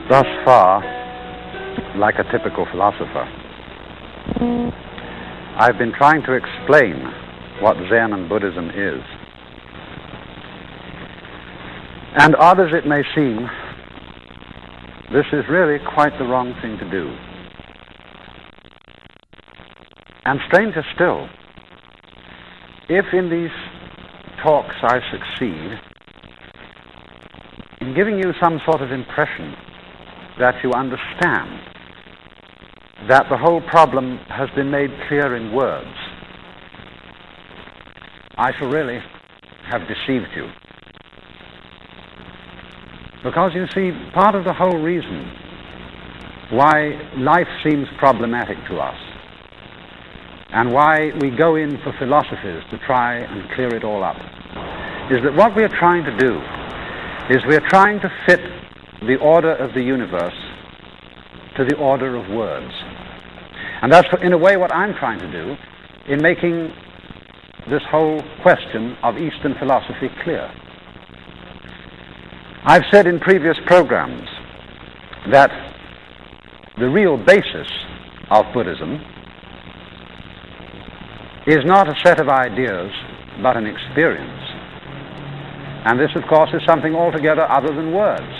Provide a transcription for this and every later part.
Thus far, like a typical philosopher, I've been trying to explain what Zen and Buddhism is. And odd as it may seem, this is really quite the wrong thing to do. And stranger still, if in these talks I succeed in giving you some sort of impression that you understand that the whole problem has been made clear in words, I shall really have deceived you. Because you see, part of the whole reason why life seems problematic to us and why we go in for philosophies to try and clear it all up is that what we are trying to do is we are trying to fit the order of the universe to the order of words. And that's, in a way, what I'm trying to do in making this whole question of Eastern philosophy clear. I've said in previous programs that the real basis of Buddhism is not a set of ideas, but an experience. And this, of course, is something altogether other than words.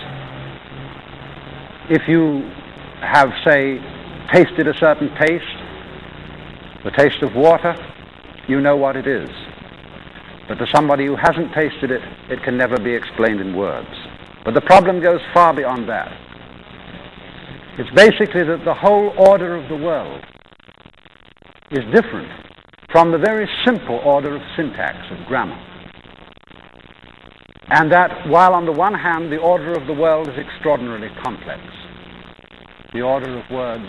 If you have, say, tasted a certain taste, the taste of water, you know what it is. But to somebody who hasn't tasted it, it can never be explained in words. But the problem goes far beyond that. It's basically that the whole order of the world is different from the very simple order of syntax, of grammar. And that while on the one hand the order of the world is extraordinarily complex, the order of words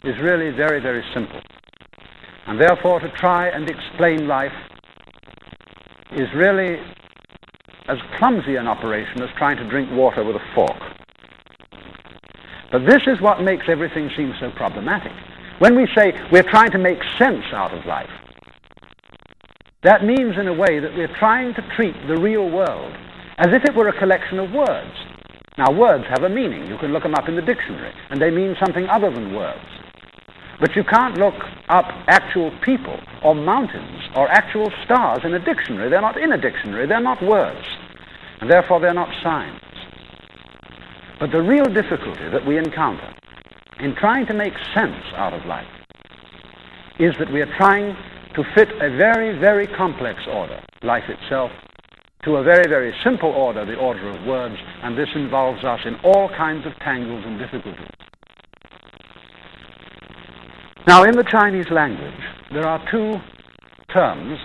is really very, very simple. And therefore to try and explain life is really as clumsy an operation as trying to drink water with a fork. But this is what makes everything seem so problematic. When we say we're trying to make sense out of life, that means in a way that we're trying to treat the real world as if it were a collection of words. Now, words have a meaning. You can look them up in the dictionary, and they mean something other than words. But you can't look up actual people or mountains or actual stars in a dictionary. They're not in a dictionary. They're not words. And therefore, they're not signs. But the real difficulty that we encounter in trying to make sense out of life is that we are trying to fit a very, very complex order, life itself, to a very, very simple order, the order of words, and this involves us in all kinds of tangles and difficulties. Now, in the Chinese language, there are two terms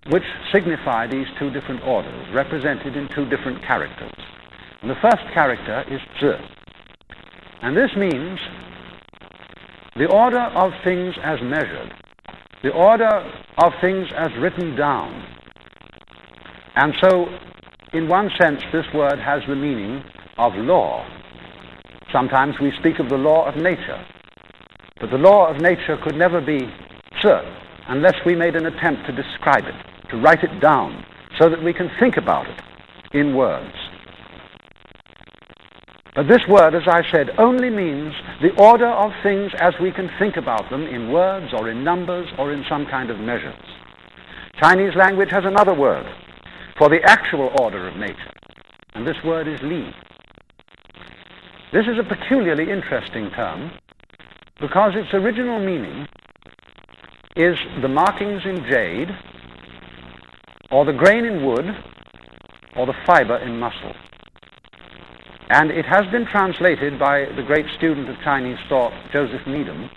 which signify these two different orders, represented in two different characters. And the first character is zi, and this means the order of things as measured, the order of things as written down. And so, in one sense, this word has the meaning of law. Sometimes we speak of the law of nature, but the law of nature could never be zi unless we made an attempt to describe it, to write it down, so that we can think about it in words. But this word, as I said, only means the order of things as we can think about them in words or in numbers or in some kind of measures. Chinese language has another word for the actual order of nature, and this word is li. This is a peculiarly interesting term because its original meaning is the markings in jade, or the grain in wood, or the fiber in muscle. And it has been translated by the great student of Chinese thought, Joseph Needham,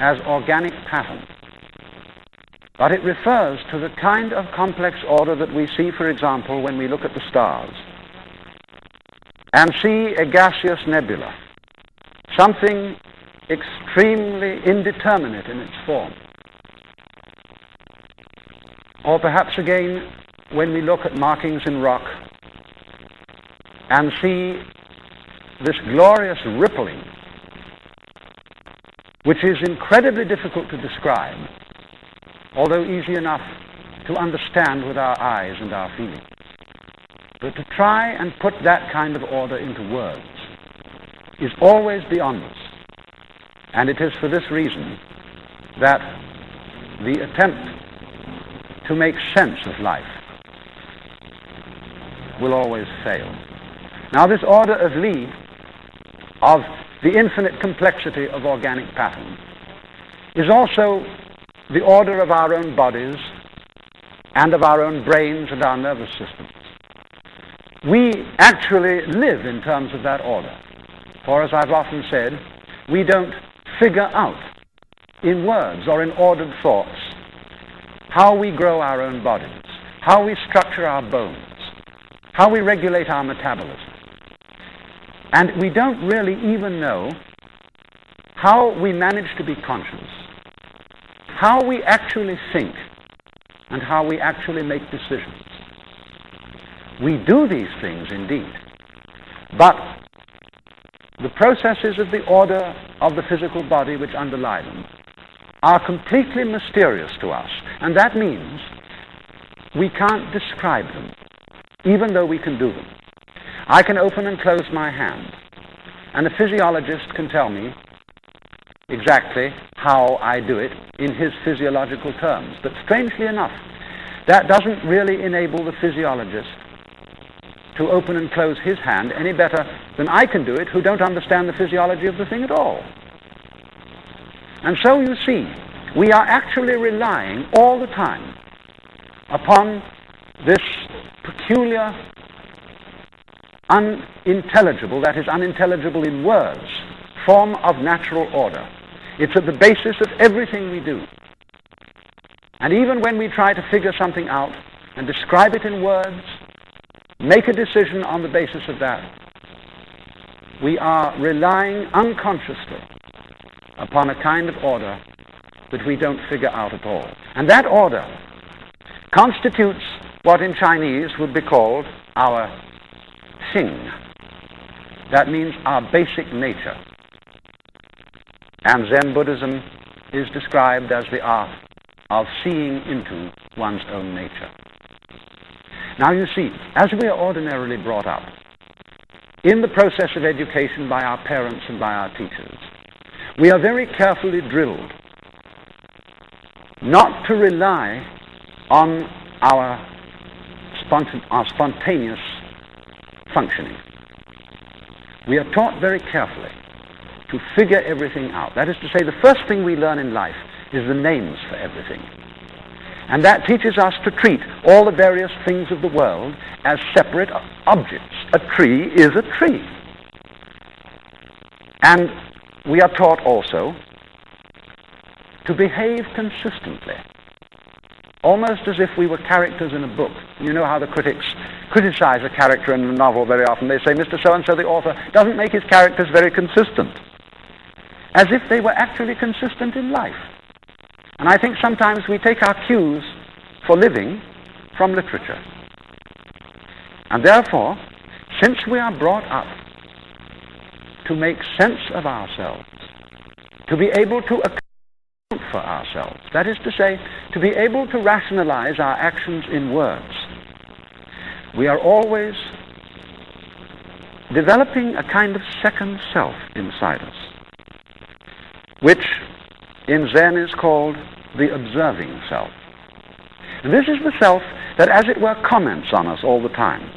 as organic pattern. But it refers to the kind of complex order that we see, for example, when we look at the stars and see a gaseous nebula, something extremely indeterminate in its form. Or perhaps again, when we look at markings in rock and see this glorious rippling, which is incredibly difficult to describe, although easy enough to understand with our eyes and our feelings. But to try and put that kind of order into words is always beyond us. And it is for this reason that the attempt to make sense of life will always fail. Now, this order of Lee, of the infinite complexity of organic pattern, is also the order of our own bodies and of our own brains and our nervous systems. We actually live in terms of that order. For as I've often said, we don't figure out in words or in ordered thoughts how we grow our own bodies, how we structure our bones, how we regulate our metabolism. And we don't really even know how we manage to be conscious, how we actually think, and how we actually make decisions. We do these things indeed, but the processes of the order of the physical body which underlie them are completely mysterious to us, and that means we can't describe them, even though we can do them. I can open and close my hand, and a physiologist can tell me exactly how I do it in his physiological terms. But strangely enough, that doesn't really enable the physiologist to open and close his hand any better than I can do it, who don't understand the physiology of the thing at all. And so you see, we are actually relying all the time upon this peculiar, unintelligible, that is unintelligible in words, form of natural order. It's at the basis of everything we do. And even when we try to figure something out and describe it in words, make a decision on the basis of that, we are relying unconsciously upon a kind of order that we don't figure out at all. And that order constitutes what in Chinese would be called our Xing. That means our basic nature. And Zen Buddhism is described as the art of seeing into one's own nature. Now you see, as we are ordinarily brought up, in the process of education by our parents and by our teachers, we are very carefully drilled not to rely on our spontaneous functioning. We are taught very carefully to figure everything out. That is to say, the first thing we learn in life is the names for everything. And that teaches us to treat all the various things of the world as separate objects. A tree is a tree. And we are taught also to behave consistently, almost as if we were characters in a book. You know how the critics criticize a character in a novel very often. They say, Mr. So-and-so, the author, doesn't make his characters very consistent, as if they were actually consistent in life. And I think sometimes we take our cues for living from literature. And therefore, since we are brought up to make sense of ourselves, to be able to account for ourselves, that is to say, to be able to rationalize our actions in words, we are always developing a kind of second self inside us, which in Zen is called the observing self. And this is the self that, as it were, comments on us all the time,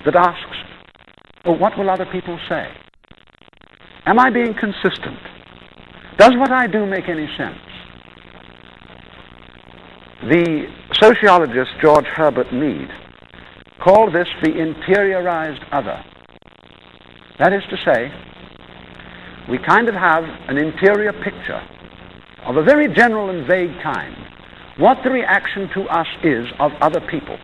that asks, oh, what will other people say? Am I being consistent? Does what I do make any sense? The sociologist George Herbert Mead called this the interiorized other. That is to say, we kind of have an interior picture of a very general and vague kind, what the reaction to us is of other people.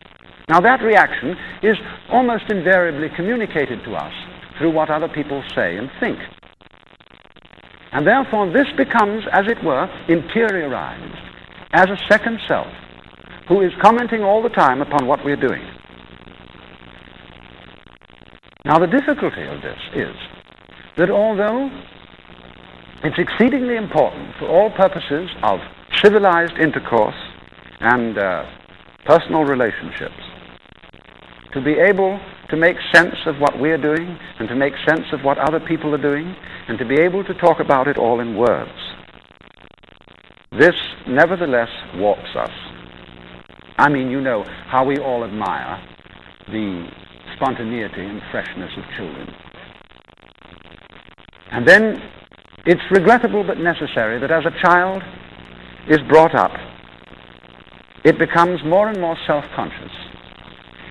Now that reaction is almost invariably communicated to us through what other people say and think. And therefore this becomes, as it were, interiorized as a second self who is commenting all the time upon what we're doing. Now the difficulty of this is that although it's exceedingly important for all purposes of civilized intercourse and personal relationships to be able to make sense of what we're doing and to make sense of what other people are doing and to be able to talk about it all in words. This, nevertheless, warps us. I mean, you know how we all admire the spontaneity and freshness of children. And then it's regrettable but necessary that as a child is brought up, it becomes more and more self-conscious,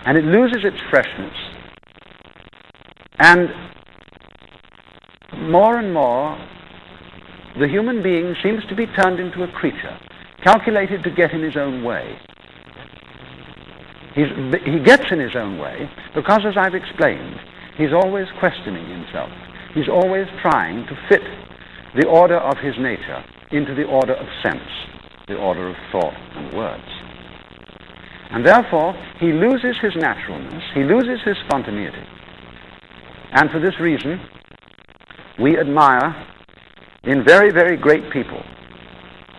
and it loses its freshness, and more, the human being seems to be turned into a creature, calculated to get in his own way. He gets in his own way because, as I've explained, he's always questioning himself. He's always trying to fit the order of his nature into the order of sense, the order of thought and words. And therefore, he loses his naturalness, he loses his spontaneity. And for this reason, we admire in very, very great people,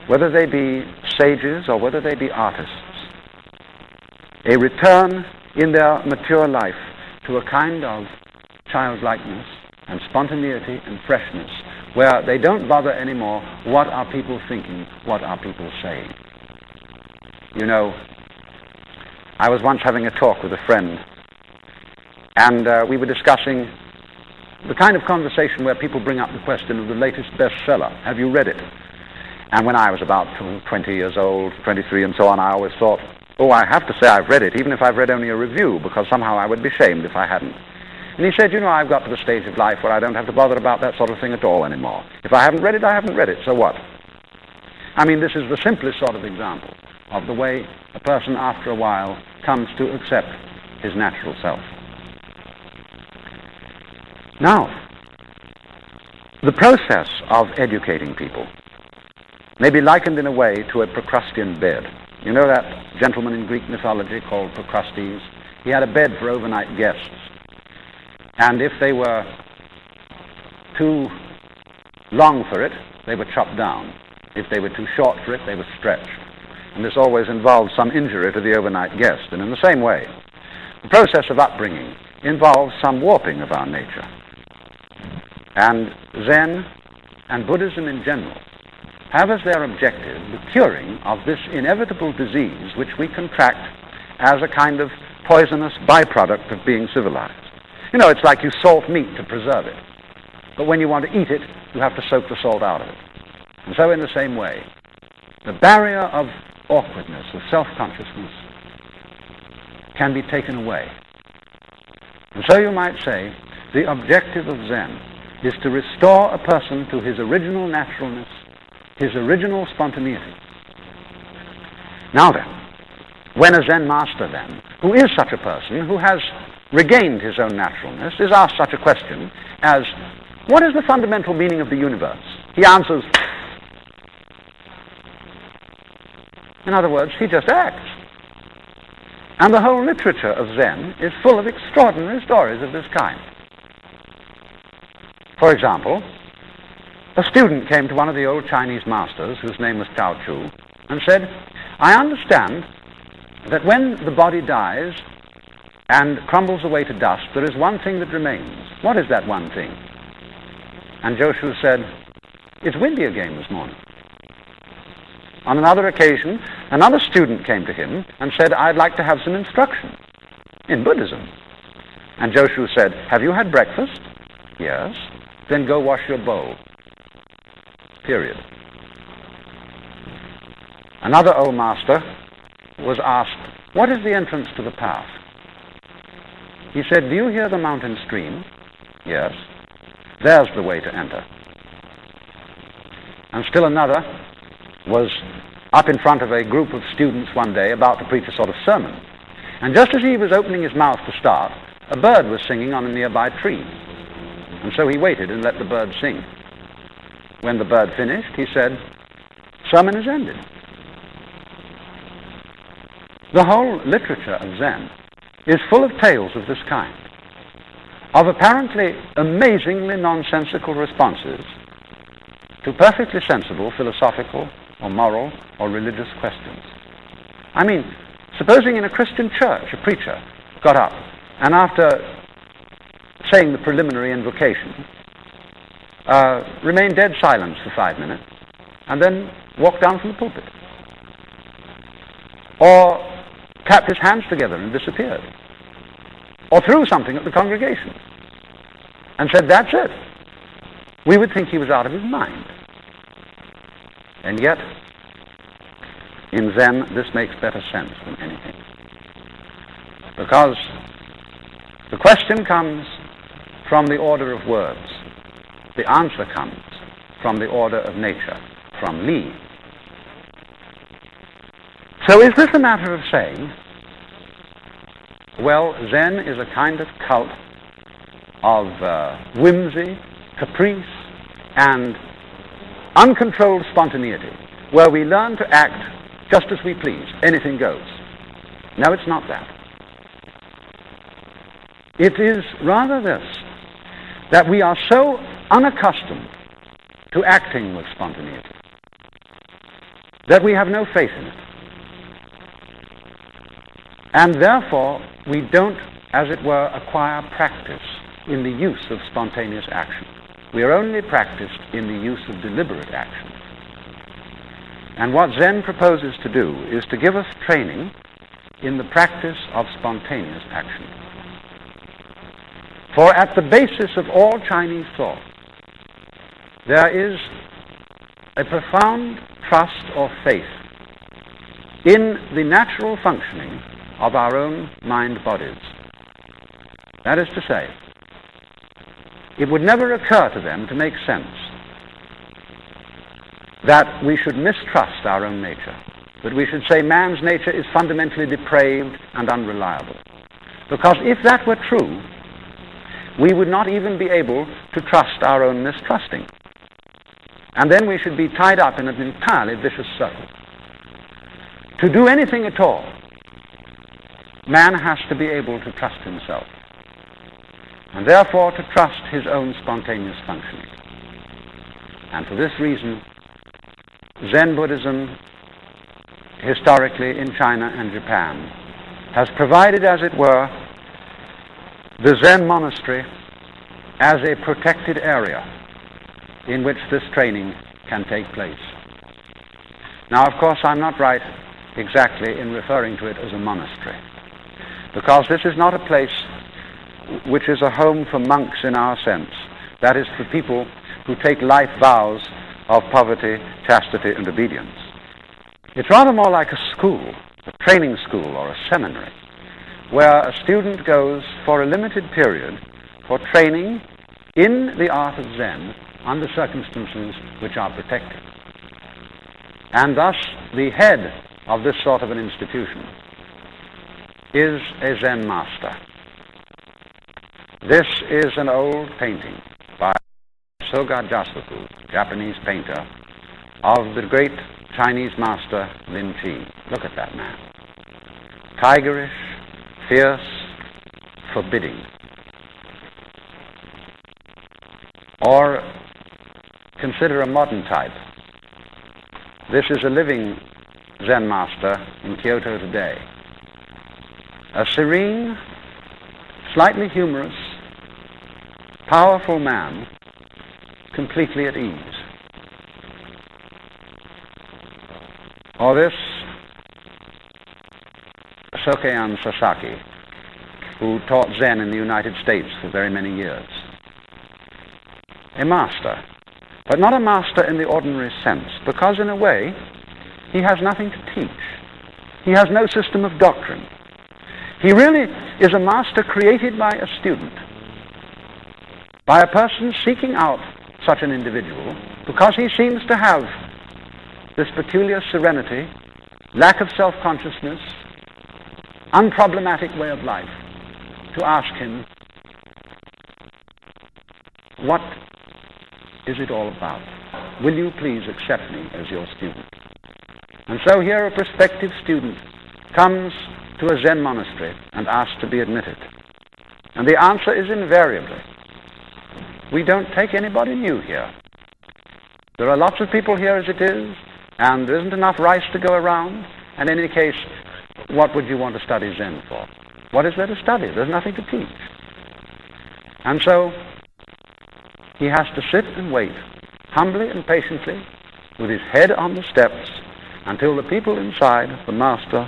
whether they be sages or whether they be artists, a return in their mature life to a kind of childlikeness and spontaneity and freshness where they don't bother anymore what are people thinking, what are people saying. You know, I was once having a talk with a friend, and we were discussing the kind of conversation where people bring up the question of the latest bestseller. Have you read it? And when I was about 20 years old, 23 and so on, I always thought, oh, I have to say I've read it, even if I've read only a review, because somehow I would be shamed if I hadn't. And he said, you know, I've got to the stage of life where I don't have to bother about that sort of thing at all anymore. If I haven't read it, I haven't read it, so what? I mean, this is the simplest sort of example of the way a person after a while comes to accept his natural self. Now, the process of educating people may be likened in a way to a Procrustean bed. You know that gentleman in Greek mythology called Procrustes? He had a bed for overnight guests. And if they were too long for it, they were chopped down. If they were too short for it, they were stretched. And this always involved some injury to the overnight guest. And in the same way, the process of upbringing involves some warping of our nature. And Zen and Buddhism in general have as their objective the curing of this inevitable disease which we contract as a kind of poisonous byproduct of being civilized. You know, it's like you salt meat to preserve it. But when you want to eat it, you have to soak the salt out of it. And so in the same way, the barrier of awkwardness, of self-consciousness, can be taken away. And so you might say, the objective of Zen is to restore a person to his original naturalness, his original spontaneity. Now then, when a Zen master then, who is such a person, who has regained his own naturalness, is asked such a question as, what is the fundamental meaning of the universe? He answers, in other words, he just acts. And the whole literature of Zen is full of extraordinary stories of this kind. For example, a student came to one of the old Chinese masters, whose name was Chao Chu, and said, I understand that when the body dies and crumbles away to dust, there is one thing that remains. What is that one thing? And Joshu said, it's windy again this morning. On another occasion, another student came to him and said, I'd like to have some instruction in Buddhism. And Joshu said, have you had breakfast? Yes. Then go wash your bowl. Period. Another old master was asked, what is the entrance to the path? He said, do you hear the mountain stream? Yes. There's the way to enter. And still another was up in front of a group of students one day about to preach a sort of sermon. And just as he was opening his mouth to start, a bird was singing on a nearby tree. And so he waited and let the bird sing. When the bird finished, he said, sermon is ended. The whole literature of Zen is full of tales of this kind, of apparently amazingly nonsensical responses to perfectly sensible philosophical or moral or religious questions. I mean, supposing in a Christian church a preacher got up and after saying the preliminary invocation, remained dead silent for 5 minutes, and then walked down from the pulpit. Or clapped his hands together and disappeared. Or threw something at the congregation and said, "That's it." We would think he was out of his mind. And yet, in Zen, this makes better sense than anything. Because the question comes from the order of words. The answer comes from the order of nature, from Li. So is this a matter of saying, well, Zen is a kind of cult of whimsy, caprice, and uncontrolled spontaneity, where we learn to act just as we please, anything goes? No, it's not that. It is rather this, that we are so unaccustomed to acting with spontaneity that we have no faith in it. And therefore, we don't, as it were, acquire practice in the use of spontaneous action. We are only practiced in the use of deliberate action. And what Zen proposes to do is to give us training in the practice of spontaneous action. For at the basis of all Chinese thought, there is a profound trust or faith in the natural functioning of our own mind bodies. That is to say, it would never occur to them to make sense that we should mistrust our own nature, that we should say man's nature is fundamentally depraved and unreliable. Because if that were true, we would not even be able to trust our own mistrusting. And then we should be tied up in an entirely vicious circle. To do anything at all, man has to be able to trust himself, and therefore to trust his own spontaneous functioning. And for this reason, Zen Buddhism, historically in China and Japan, has provided, as it were, the Zen monastery as a protected area in which this training can take place. Now, of course, I'm not right exactly in referring to it as a monastery, because this is not a place which is a home for monks in our sense. That is for people who take life vows of poverty, chastity, and obedience. It's rather more like a school, a training school or a seminary, where a student goes for a limited period for training in the art of Zen under circumstances which are protected. And thus, the head of this sort of an institution is a Zen master. This is an old painting by Soga Jasoku, Japanese painter, of the great Chinese master Lin Chi. Look at that man. Tigerish, fierce, forbidding. Or consider a modern type. This is a living Zen master in Kyoto today. A serene, slightly humorous, powerful man, completely at ease. Or this Sokean Sasaki, who taught Zen in the United States for very many years. A master, but not a master in the ordinary sense, because in a way, he has nothing to teach. He has no system of doctrine. He really is a master created by a student, by a person seeking out such an individual, because he seems to have this peculiar serenity, lack of self-consciousness, unproblematic way of life, to ask him, what is it all about? Will you please accept me as your student? And so here a prospective student comes to a Zen monastery and asks to be admitted. And the answer is invariably, we don't take anybody new here. There are lots of people here as it is, and there isn't enough rice to go around. And in any case, what would you want to study Zen for? What is there to study? There's nothing to teach. And so he has to sit and wait, humbly and patiently, with his head on the steps, until the people inside, the master,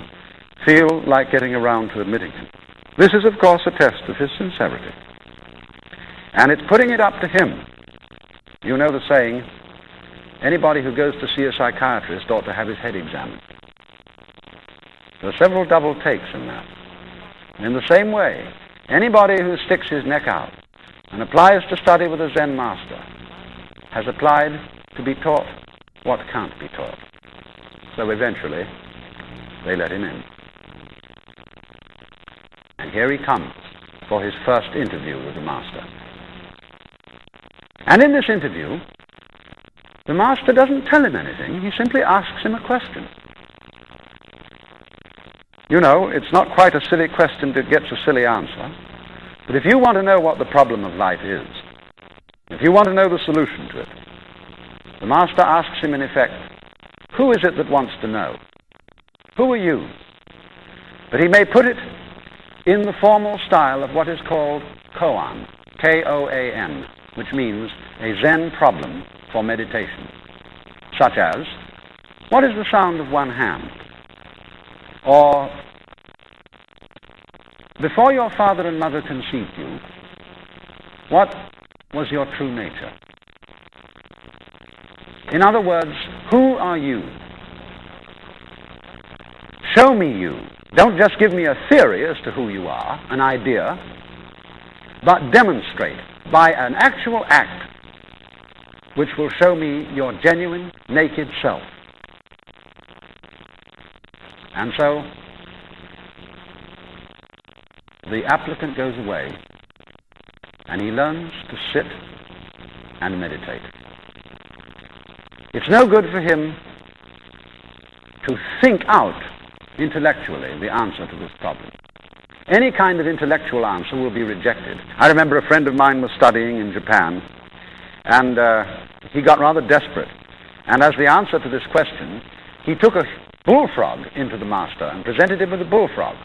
feel like getting around to admitting him. This is, of course, a test of his sincerity. And it's putting it up to him. You know the saying, anybody who goes to see a psychiatrist ought to have his head examined. There are several double takes in that. In the same way, anybody who sticks his neck out and applies to study with a Zen master has applied to be taught what can't be taught. So eventually, they let him in. And here he comes for his first interview with the master. And in this interview, the master doesn't tell him anything. He simply asks him a question. You know, it's not quite a silly question that gets a silly answer. But if you want to know what the problem of life is, if you want to know the solution to it, the master asks him in effect, who is it that wants to know? Who are you? But he may put it in the formal style of what is called koan, K-O-A-N, which means a Zen problem for meditation, such as, what is the sound of one hand? Or, before your father and mother conceived you, what was your true nature? In other words, who are you? Show me you. Don't just give me a theory as to who you are, an idea, but demonstrate by an actual act which will show me your genuine, naked self. And so, the applicant goes away, and he learns to sit and meditate. It's no good for him to think out intellectually the answer to this problem. Any kind of intellectual answer will be rejected. I remember a friend of mine was studying in Japan, and he got rather desperate. And as the answer to this question, he took a bullfrog into the master and presented him with a bullfrog.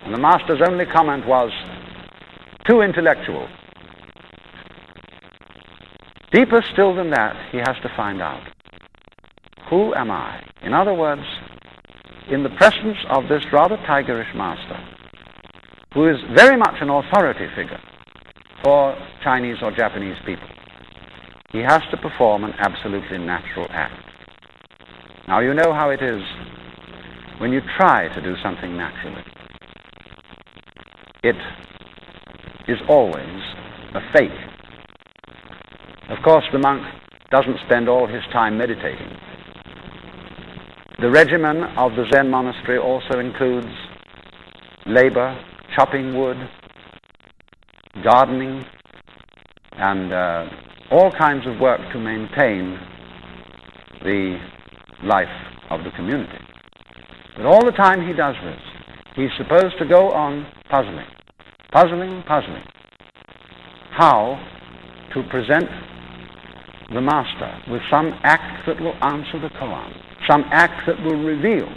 And the master's only comment was, too intellectual. Deeper still than that, he has to find out, who am I? In other words, in the presence of this rather tigerish master, who is very much an authority figure for Chinese or Japanese people, he has to perform an absolutely natural act. Now, you know how it is when you try to do something naturally. It is always a fake. Of course, the monk doesn't spend all his time meditating. The regimen of the Zen monastery also includes labor, chopping wood, gardening, and all kinds of work to maintain the life of the community. But all the time he does this, he's supposed to go on puzzling, how to present the master with some act that will answer the koan, some act that will reveal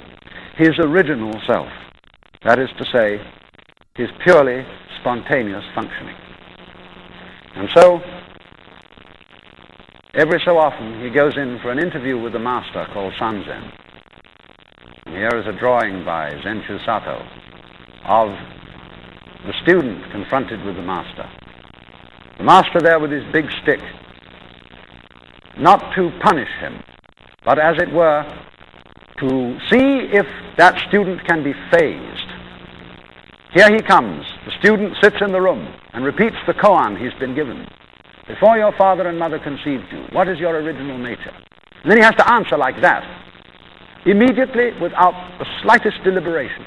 his original self, that is to say, his purely spontaneous functioning. And so, every so often he goes in for an interview with the master called Sanzen. And here is a drawing by Zenchu Sato of the student confronted with the master. The master there with his big stick, not to punish him, but as it were, to see if that student can be phased. Here he comes. The student sits in the room and repeats the koan he's been given. Before your father and mother conceived you, what is your original nature? And then he has to answer like that, immediately, without the slightest deliberation.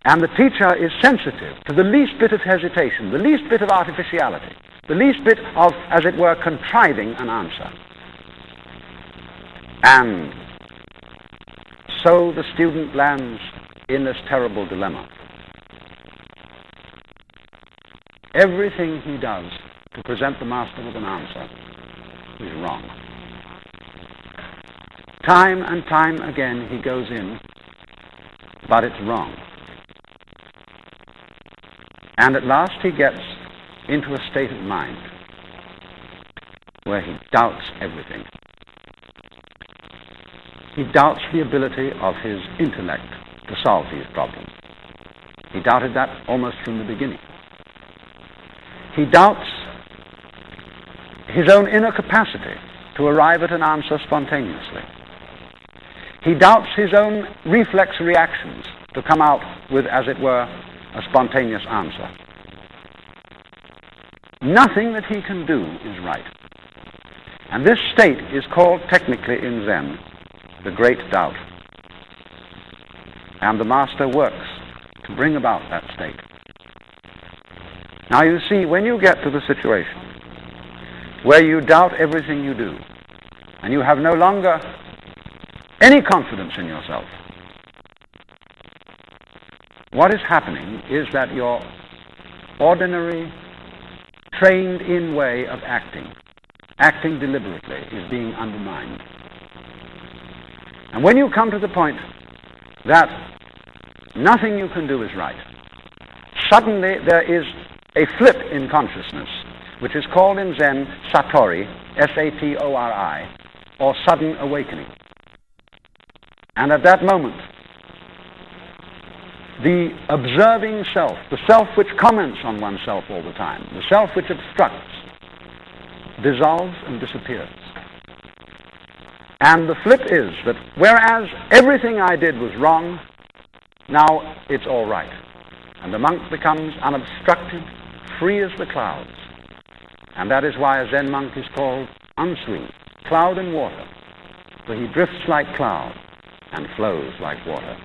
And the teacher is sensitive to the least bit of hesitation, the least bit of artificiality, the least bit of, as it were, contriving an answer. And so the student lands in this terrible dilemma. Everything he does to present the master with an answer is wrong. Time and time again he goes in, but it's wrong. And at last he gets into a state of mind where he doubts everything. He doubts the ability of his intellect to solve these problems. He doubted that almost from the beginning. He doubts his own inner capacity to arrive at an answer spontaneously. He doubts his own reflex reactions to come out with, as it were, a spontaneous answer. Nothing that he can do is right. And this state is called technically in Zen the great doubt. And the master works to bring about that state. Now you see, when you get to the situation where you doubt everything you do, and you have no longer any confidence in yourself, what is happening is that your ordinary, trained-in way of acting deliberately, is being undermined. And when you come to the point that nothing you can do is right, suddenly there is a flip in consciousness, which is called in Zen satori, S-A-T-O-R-I, or sudden awakening. And at that moment, the observing self, the self which comments on oneself all the time, the self which obstructs, dissolves and disappears. And the flip is that whereas everything I did was wrong, now it's all right. And the monk becomes unobstructed, free as the clouds. And that is why a Zen monk is called unsui, cloud and water, for he drifts like cloud and flows like water.